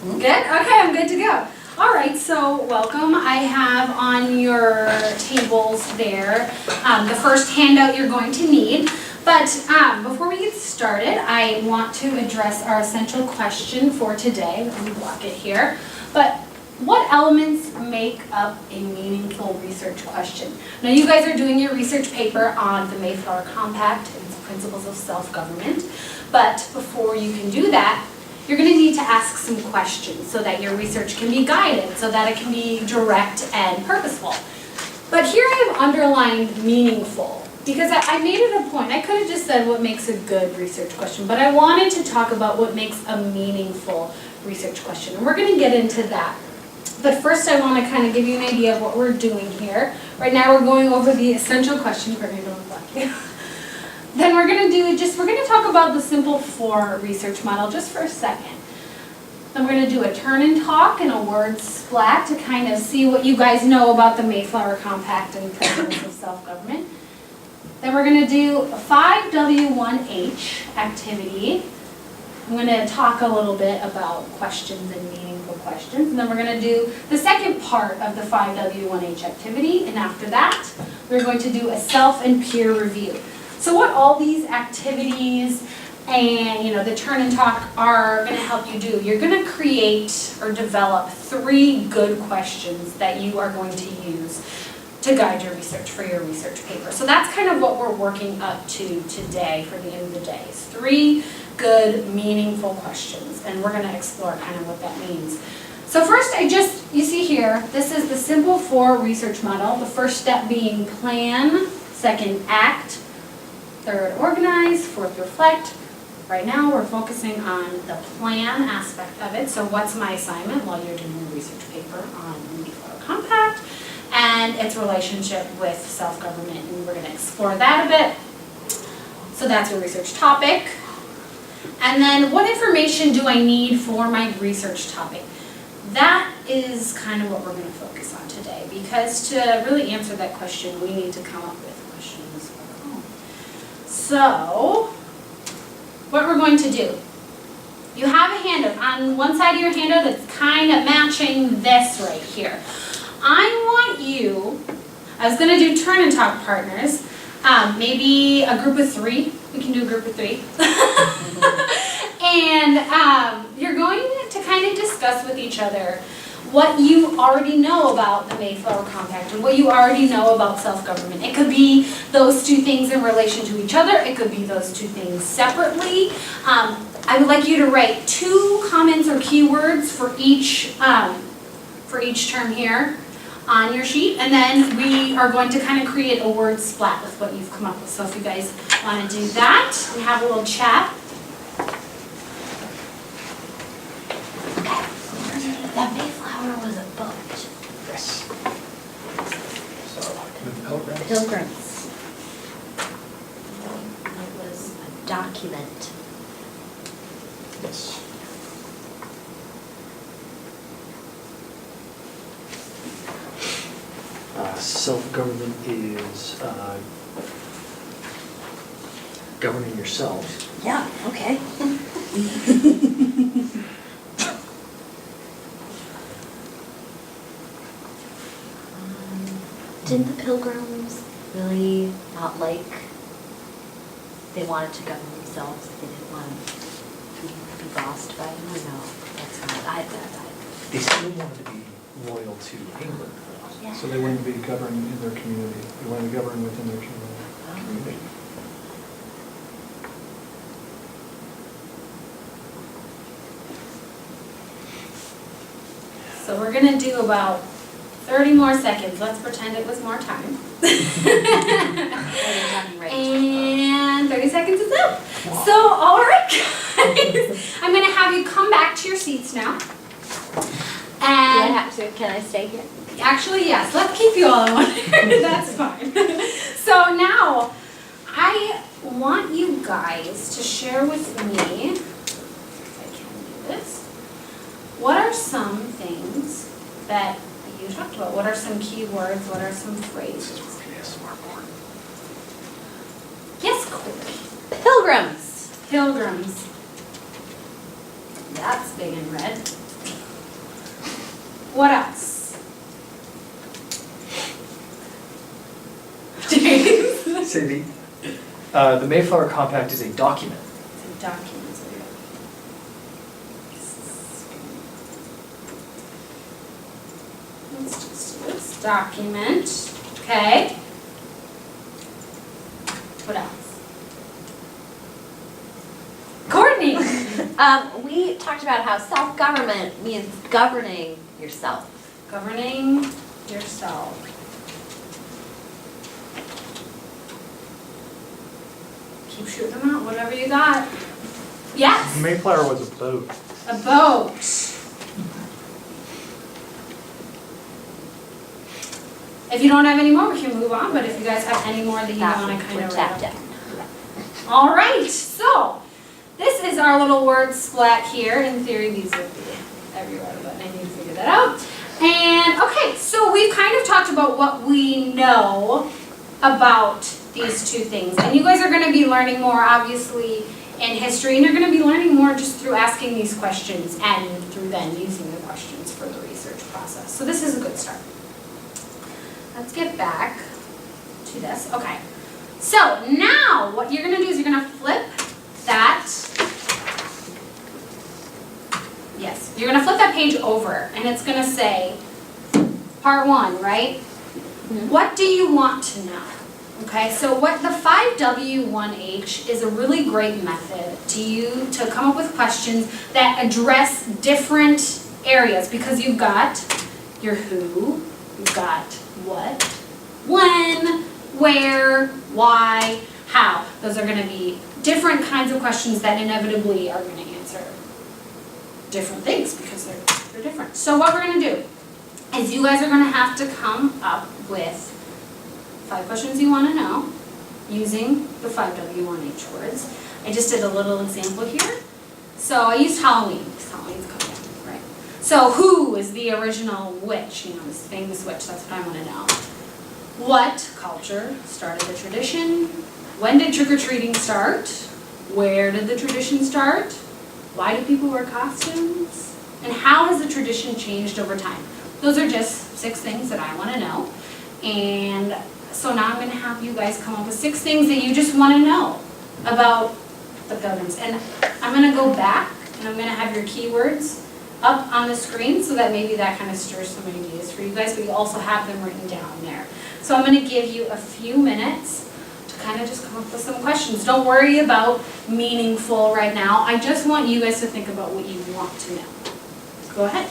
Good? Okay, I'm good to go. All right, so welcome. I have on your tables there the first handout you're going to need. But before we get started, I want to address our essential question for today. Let me block it here. But what elements make up a meaningful research question? Now you guys are doing your research paper on the Mayflower Compact and its principles of self-government. But before you can do that, you're going to need to ask some questions so that your research can be guided, so that it can be direct and purposeful. But here I've underlined meaningful, because I made it a point. I could have just said what makes a good research question, but I wanted to talk about what makes a meaningful research question, and we're going to get into that. But first I want to kind of give you an idea of what we're doing here. Right now we're going over the essential question. Then we're going to talk about the Simple 4 research model just for a second. Then we're going to do a turn and talk and a word splat to kind of see what you guys know about the Mayflower Compact and principles of self-government. Then we're going to do a 5W1H activity. I'm going to talk a little bit about questions and meaningful questions. And then we're going to do the second part of the 5W1H activity. And after that, we're going to do a self and peer review. So what all these activities and the turn and talk are going to help you do, you're going to create or develop 3 good questions that you are going to use to guide your research for your research paper. So that's kind of what we're working up to today for the end of the day. Is 3 good, meaningful questions, and we're going to explore kind of what that means. So first, you see here, this is the Simple 4 research model. The first step being plan, second act, third organize, fourth reflect. Right now we're focusing on the plan aspect of it. So what's my assignment while you're doing your research paper on the Mayflower Compact and its relationship with self-government, and we're going to explore that a bit. So that's your research topic. And then what information do I need for my research topic? That is kind of what we're going to focus on today, because to really answer that question, we need to come up with questions of our own. So, what we're going to do, you have a handout. On one side of your handout, it's kind of matching this right here. I want you, I was going to do turn and talk partners, maybe a group of 3. We can do a group of 3. And you're going to kind of discuss with each other what you already know about the Mayflower Compact and what you already know about self-government. It could be those 2 things in relation to each other. It could be those 2 things separately. I would like you to write 2 comments or keywords for each term here on your sheet, and then we are going to kind of create a word splat with what you've come up with. So if you guys want to do that, we have a little chat. That Mayflower was a boat. Yes. So, the Pilgrims. Pilgrims. It was a document. Yes. Self-government is governing yourself. Yeah, okay. Didn't the Pilgrims really not like, they wanted to govern themselves, they didn't want to be bossed by them? No, that's not, They still wanted to be loyal to England. yeah. So they wanted to be governed in their community. They wanted to govern within their community. So we're going to do about 30 more seconds. Let's pretend it was more time. And 30 seconds is up. So, all right, guys. I'm going to have you come back to your seats now. And Can I stay here? actually, yes, let's keep you all in one here. That's fine. So now, I want you guys to share with me, if I can do this, what are some things that you talked about? What are some keywords? What are some phrases? Yes, Corey. Pilgrims. Pilgrims. That's big and red. What else? Say the Mayflower Compact is a document. It's a document, so yeah. Let's just do this document, okay? What else? Courtney! We talked about how self-government means governing yourself. Governing yourself. Keep shooting them out, whatever you got. Yes, Mayflower was a boat. a boat. If you don't have any more, we can move on, but if you guys have any more that you want to kind We're of tapped write up. in. All right, so this is our little word splat here. In theory, these would be everywhere, but I need to figure that out. And okay, so we've kind of talked about what we know about these two things. And you guys are going to be learning more, obviously, in history, and you're going to be learning more just through asking these questions and through then using the questions for the research process. So this is a good start. Let's get back to this. Okay. So now what you're going to do is you're going to flip that. Yes, you're going to flip that page over, and it's going to say part 1, right? What do you want to know? Okay, so what the 5W1H is a really great method to come up with questions that address different areas, because you've got your who, you've got what, when, where, why, how. Those are going to be different kinds of questions that inevitably are going to answer different things because they're different. So what we're going to do is you guys are going to have to come up with 5 questions you want to know using the 5W1H words. I just did a little example here. So I used Halloween, because Halloween's coming up, right? So who is the original witch? You know, this famous witch, that's what I want to know. What culture started the tradition? When did trick-or-treating start? Where did the tradition start? Why do people wear costumes? And how has the tradition changed over time? Those are just 6 things that I want to know. And so now I'm going to have you guys come up with 6 things that you just want to know about the governments. And I'm going to go back and I'm going to have your keywords up on the screen so that maybe that kind of stirs some ideas for you guys, but you also have them written down there. So I'm going to give you a few minutes to kind of just come up with some questions. Don't worry about meaningful right now. I just want you guys to think about what you want to know. Go ahead.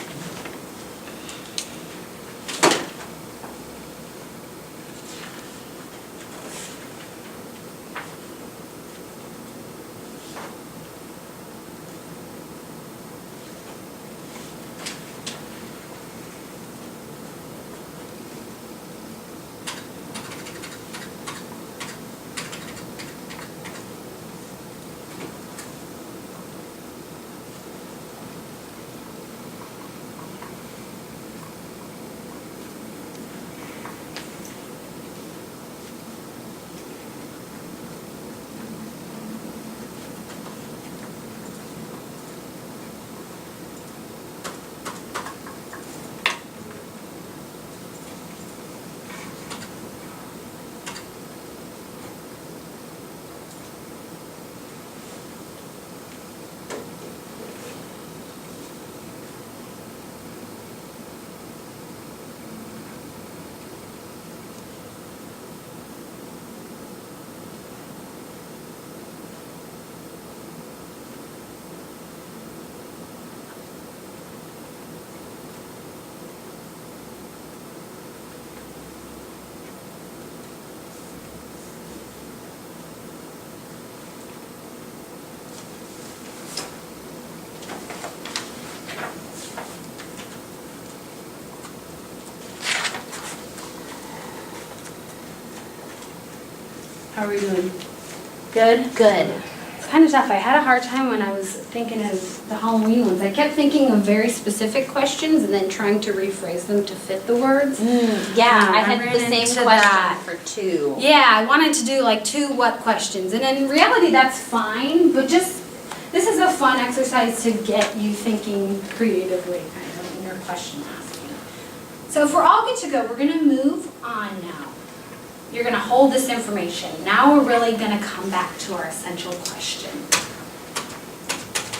How are we doing? Good? Good. It's kind of tough. I had a hard time when I was thinking of the Halloween ones. I kept thinking of very specific questions and then trying to rephrase them to fit the words. Yeah, I had ran the same into question that. for 2. Yeah, I wanted to do like 2 what questions. And in reality, that's fine, but just, this is a fun exercise to get you thinking creatively kind of in your question asking. So if we're all good to go, we're gonna move on now. You're gonna hold this information. Now we're really gonna come back to our essential question.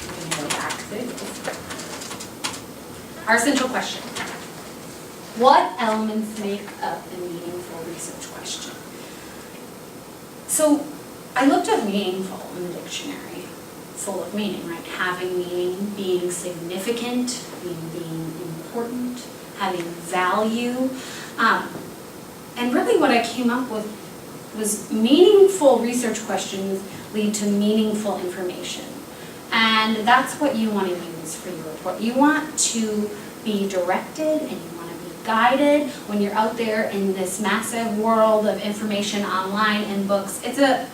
We're gonna go back through this. Our essential question. What elements make up a meaningful research question? So I looked up meaningful in the dictionary, full of meaning, right? Having meaning, being significant, being important, having value. And really what I came up with was meaningful research questions lead to meaningful information. And that's what you want to use for your report. You want to be directed and you want to be guided when you're out there in this massive world of information online and books. It's a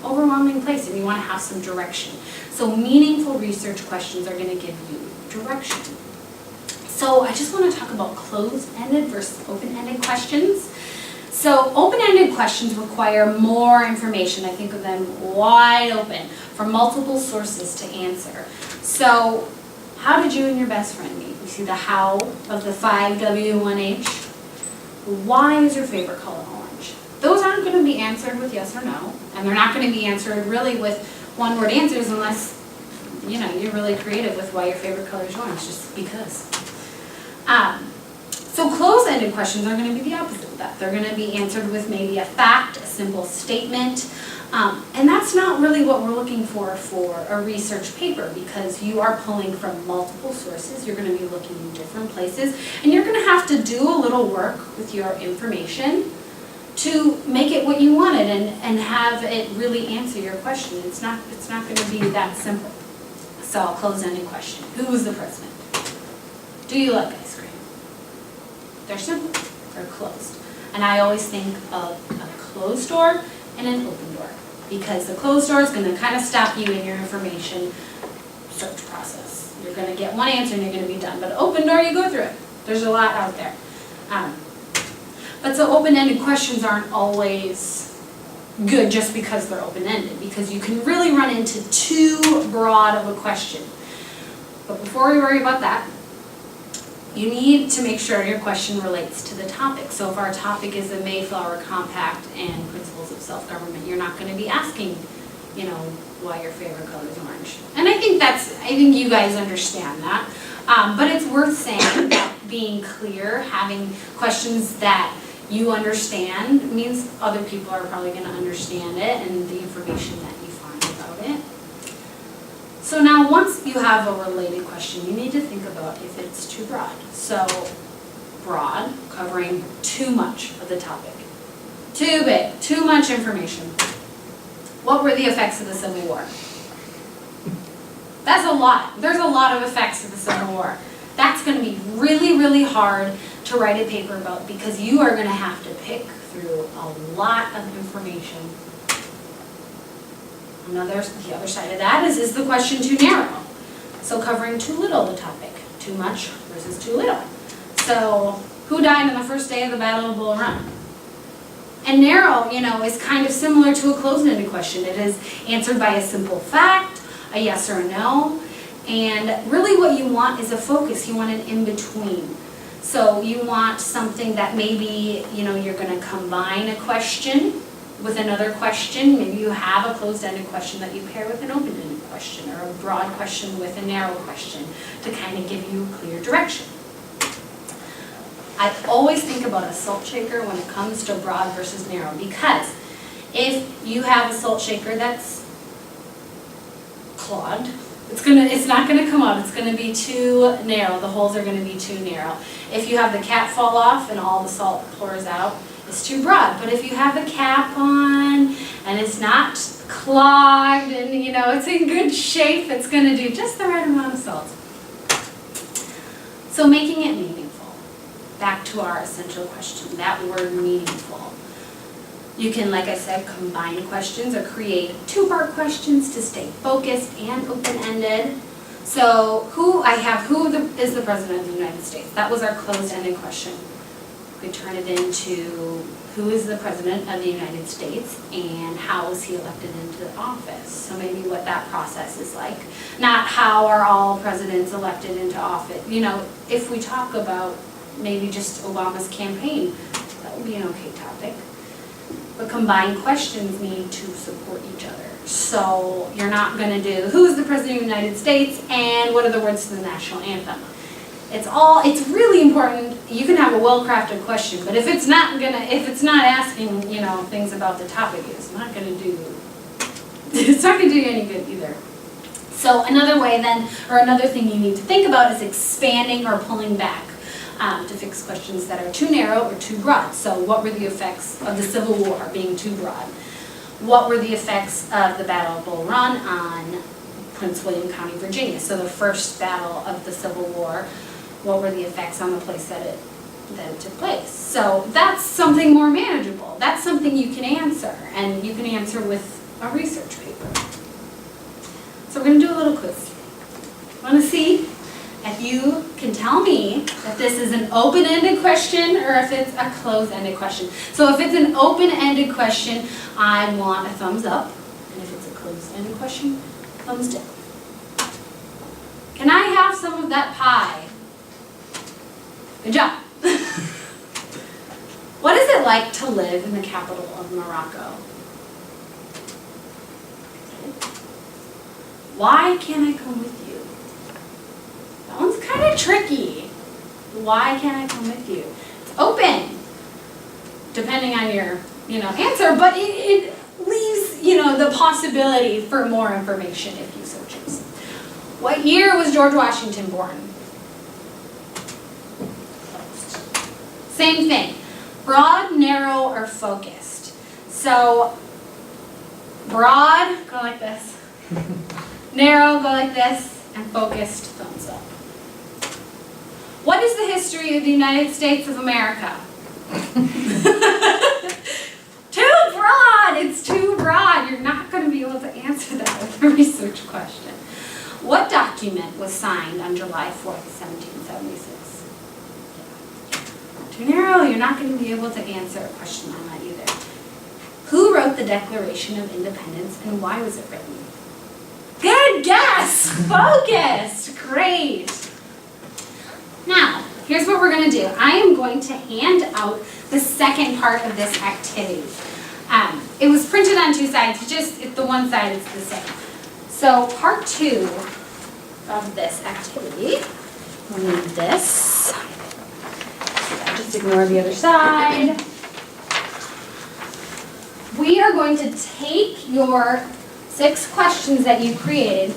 overwhelming place and you want to have some direction. So meaningful research questions are going to give you direction. So I just want to talk about closed-ended versus open-ended questions. So open-ended questions require more information. I think of them wide open for multiple sources to answer. So how did you and your best friend meet? You see the how of the 5W1H. Why is your favorite color orange? Those aren't going to be answered with yes or no, and they're not going to be answered really with one-word answers unless you're really creative with why your favorite color is orange, just because. So closed-ended questions are going to be the opposite of that. They're going to be answered with maybe a fact, a simple statement, and that's not really what we're looking for a research paper, because you are pulling from multiple sources. You're going to be looking in different places, and you're going to have to do a little work with your information to make it what you wanted and have it really answer your question. It's not going to be that simple. So a closed-ended question. Who is the president? Do you like ice cream? They're simple. They're closed. And I always think of a closed door and an open door, because the closed door is going to kind of stop you in your information search process. You're going to get one answer and you're going to be done. But open door, you go through it. There's a lot out there. But so open-ended questions aren't always good just because they're open-ended, because you can really run into too broad of a question. But before we worry about that, you need to make sure your question relates to the topic. So if our topic is the Mayflower Compact and principles of self-government, you're not going to be asking, why your favorite color is orange. And I think you guys understand that. But it's worth saying that being clear, having questions that you understand means other people are probably going to understand it and the information that you find about it. So now once you have a related question, you need to think about if it's too broad. So broad, covering too much of the topic. Too big, too much information. What were the effects of the Civil War? That's a lot. There's a lot of effects of the Civil War. That's going to be really, really hard to write a paper about, because you are going to have to pick through a lot of information. The other side of that is the question too narrow? So covering too little of the topic, too much versus too little. So who died on the first day of the Battle of Bull Run? And narrow, is kind of similar to a closed-ended question. It is answered by a simple fact, a yes or a no, and really what you want is a focus. You want an in-between. So you want something that maybe, you're going to combine a question with another question. Maybe you have a closed-ended question that you pair with an open-ended question, or a broad question with a narrow question to kind of give you clear direction. I always think about a salt shaker when it comes to broad versus narrow, because if you have a salt shaker that's clogged, it's not going to come out. It's going to be too narrow. The holes are going to be too narrow. If you have the cap fall off and all the salt pours out, it's too broad. But if you have the cap on and it's not clogged and it's in good shape, it's going to do just the right amount of salt. So making it meaningful. Back to our essential question, that word meaningful. You can, like I said, combine questions or create two-part questions to stay focused and open-ended. So who is the President of the United States? That was our closed-ended question. We turn it into who is the President of the United States and how was he elected into office? So maybe what that process is like. Not how are all presidents elected into office. If we talk about maybe just Obama's campaign. That would be an okay topic. But combined questions need to support each other. So you're not going to do who is the President of the United States and what are the words to the national anthem. It's really important. You can have a well-crafted question, but if it's not asking, things about the topic, it's not going to do you any good either. So another way then, or another thing you need to think about is expanding or pulling back to fix questions that are too narrow or too broad. So what were the effects of the Civil War being too broad? What were the effects of the Battle of Bull Run on Prince William County, Virginia? So the first battle of the Civil War, what were the effects on the place that it took place? So that's something more manageable. That's something you can answer, and you can answer with a research paper. So we're going to do a little quiz. I want to see if you can tell me if this is an open-ended question or if it's a closed-ended question. So if it's an open-ended question, I want a thumbs up, and if it's a closed-ended question, thumbs down. Can I have some of that pie? Good job. What is it like to live in the capital of Morocco? Why can't I come with you? That one's kind of tricky. Why can't I come with you? It's open, depending on your answer, but it leaves the possibility for more information if you so choose. What year was George Washington born? Same thing. Broad, narrow, or focused. So broad, go like this. Narrow, go like this. And focused, thumbs up. What is the history of the United States of America? Too broad! It's too broad. You're not going to be able to answer that with a research question. What document was signed on July 4th, 1776? Too narrow, you're not going to be able to answer a question on that either. Who wrote the Declaration of Independence and why was it written? Good guess! Focused! Great! Now, here's what we're going to do. I am going to hand out the second part of this activity. It was printed on two sides, if the one side is the same. So part 2 of this activity, we'll need this. Just ignore the other side. We are going to take your 6 questions that you created,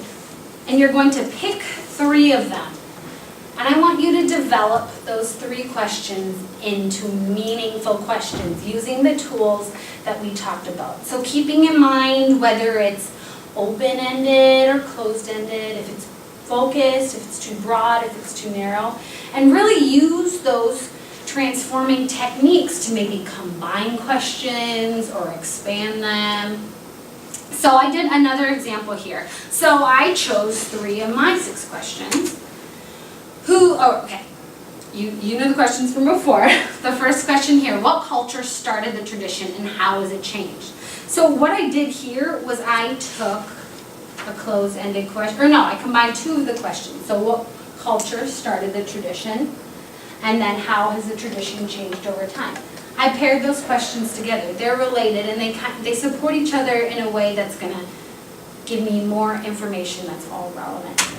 and you're going to pick 3 of them. And I want you to develop those 3 questions into meaningful questions using the tools that we talked about. So keeping in mind whether it's open-ended or closed-ended, if it's focused, if it's too broad, if it's too narrow, and really use those transforming techniques to maybe combine questions or expand them. So I did another example here. So I chose 3 of my 6 questions. You know the questions from before. The first question here, what culture started the tradition and how has it changed? So what I did here was I took a closed-ended question, I combined 2 of the questions. So what culture started the tradition, and then how has the tradition changed over time? I paired those questions together. They're related, and they support each other in a way that's going to give me more information that's all relevant here.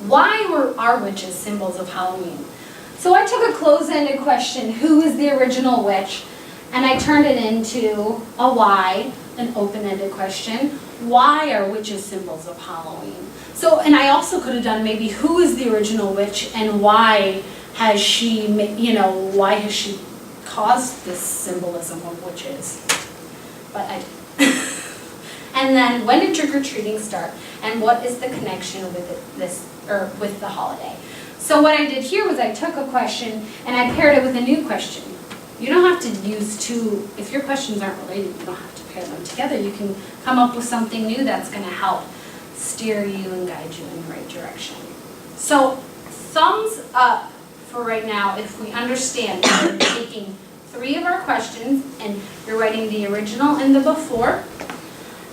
Why are witches symbols of Halloween? So I took a closed-ended question, who is the original witch? And I turned it into a why, an open-ended question. Why are witches symbols of Halloween? So, and I also could have done maybe who is the original witch and why has she, why has she caused this symbolism of witches? But I didn't. And then when did trick-or-treating start? And what is the connection with with the holiday? So what I did here was I took a question and I paired it with a new question. You don't have to use 2, if your questions aren't related, you don't have to pair them together. You can come up with something new that's going to help steer you and guide you in the right direction. So thumbs up for right now if we understand that we're taking 3 of our questions and you're writing the original and the before.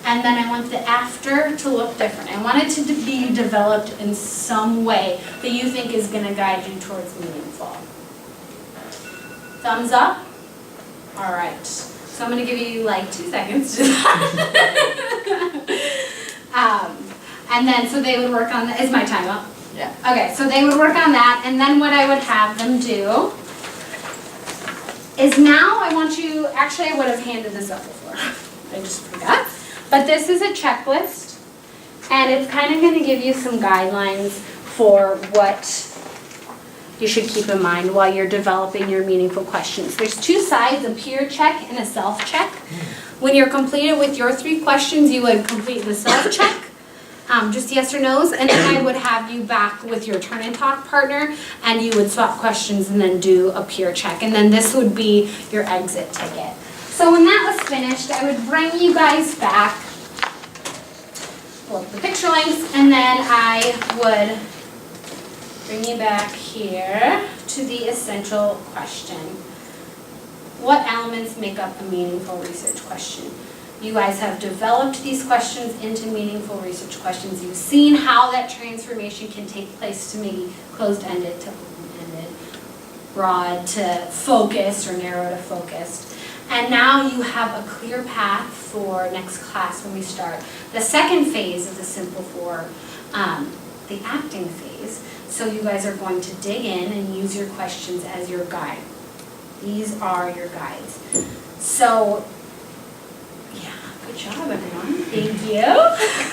And then I want the after to look different. I want it to be developed in some way that you think is going to guide you towards meaningful. Thumbs up? All right. So I'm gonna give you like 2 seconds to do that. And then, so they would work on, is my time up? Yeah. Okay, so they would work on that, and then what I would have them do is now I want you, actually I would have handed this up before, I just forgot. But this is a checklist, and it's kind of going to give you some guidelines for what you should keep in mind while you're developing your meaningful questions. There's 2 sides, a peer check and a self-check. When you're completed with your 3 questions, you would complete the self-check. Just yes or no's, and then I would have you back with your turn and talk partner, and you would swap questions and then do a peer check, and then this would be your exit ticket. So when that was finished, I would bring you guys back, pull up the picture links, and then I would bring you back here to the essential question. What elements make up a meaningful research question? You guys have developed these questions into meaningful research questions. You've seen how that transformation can take place to maybe closed-ended to open-ended, broad to focused or narrow to focused. And now you have a clear path for next class when we start. The second phase of the Simple 4, the acting phase. So you guys are going to dig in and use your questions as your guide. These are your guides. So, yeah, good job everyone. Thank you.